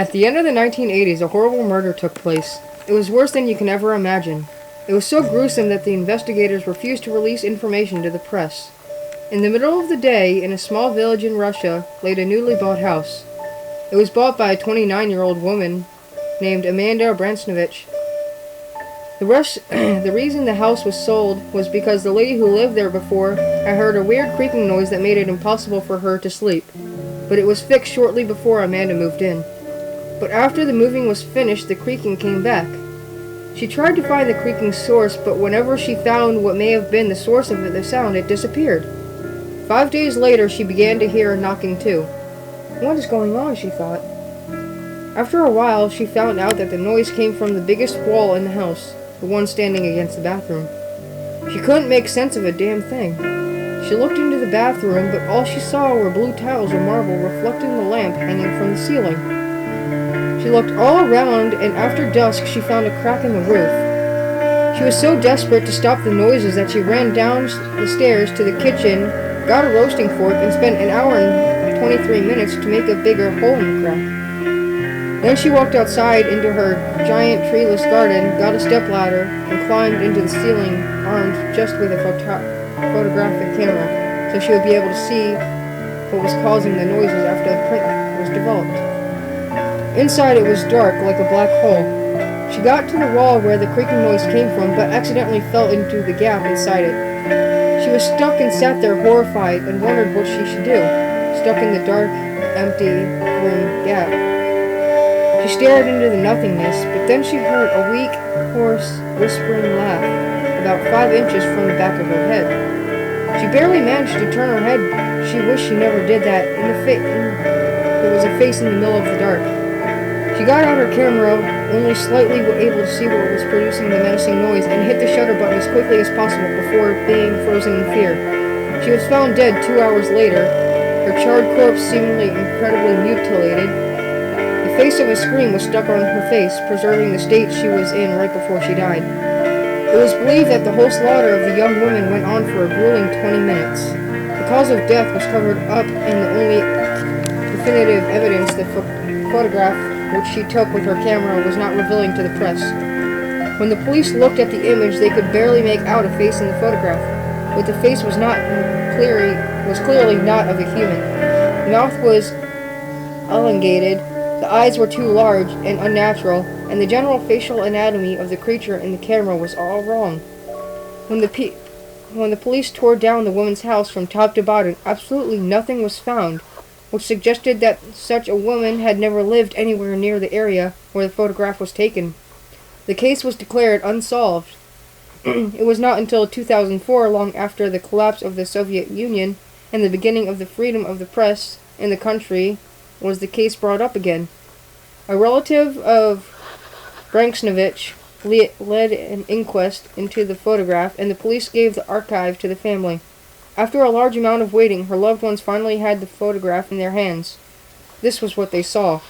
At the end of the 1980s, a horrible murder took place. It was worse than you can ever imagine. It was so gruesome that the investigators refused to release information to the press. In the middle of the day, in a small village in Russia, laid a newly bought house. It was bought by a 29-year-old woman named Amanda Bransnovich. The reason the house was sold was because the lady who lived there before had heard a weird creaking noise that made it impossible for her to sleep. But it was fixed shortly before Amanda moved in. But after the moving was finished, the creaking came back. She tried to find the creaking source, but whenever she found what may have been the source of the sound, it disappeared. 5 days later, she began to hear a knocking too. What is going on, she thought. After a while, she found out that the noise came from the biggest wall in the house, the one standing against the bathroom. She couldn't make sense of a damn thing. She looked into the bathroom, but all she saw were blue tiles of marble reflecting the lamp hanging from the ceiling. She looked all around, and after dusk, she found a crack in the roof. She was so desperate to stop the noises that she ran down the stairs to the kitchen, got a roasting fork, and spent an hour and 23 minutes to make a bigger hole in the crack. Then she walked outside into her giant treeless garden, got a stepladder, and climbed into the ceiling armed just with a photographic camera, so she would be able to see what was causing the noises after the print was developed. Inside it was dark, like a black hole. She got to the wall where the creaking noise came from, but accidentally fell into the gap inside it. She was stuck and sat there horrified and wondered what she should do, stuck in the dark, empty, grim gap. She stared into the nothingness, but then she heard a weak, hoarse, whispering laugh, about 5 inches from the back of her head. She barely managed to turn her head. She wished she never did that. There was a face in the middle of the dark. She got out her camera, only slightly able to see what was producing the menacing noise, and hit the shutter button as quickly as possible before being frozen in fear. She was found dead 2 hours later, her charred corpse seemingly incredibly mutilated. The face of a scream was stuck on her face, preserving the state she was in right before she died. It was believed that the whole slaughter of the young woman went on for a grueling 20 minutes. The cause of death was covered up, and the only definitive evidence, the photograph which she took with her camera, was not revealing to the press. When the police looked at the image, they could barely make out a face in the photograph, but the face was clearly not of a human. The mouth was elongated, the eyes were too large and unnatural, and the general facial anatomy of the creature in the camera was all wrong. When the police tore down the woman's house from top to bottom, absolutely nothing was found, which suggested that such a woman had never lived anywhere near the area where the photograph was taken. The case was declared unsolved. It was not until 2004, long after the collapse of the Soviet Union and the beginning of the freedom of the press in the country, was the case brought up again. A relative of Bransnovich led an inquest into the photograph, and the police gave the archive to the family. After a large amount of waiting, her loved ones finally had the photograph in their hands. This was what they saw.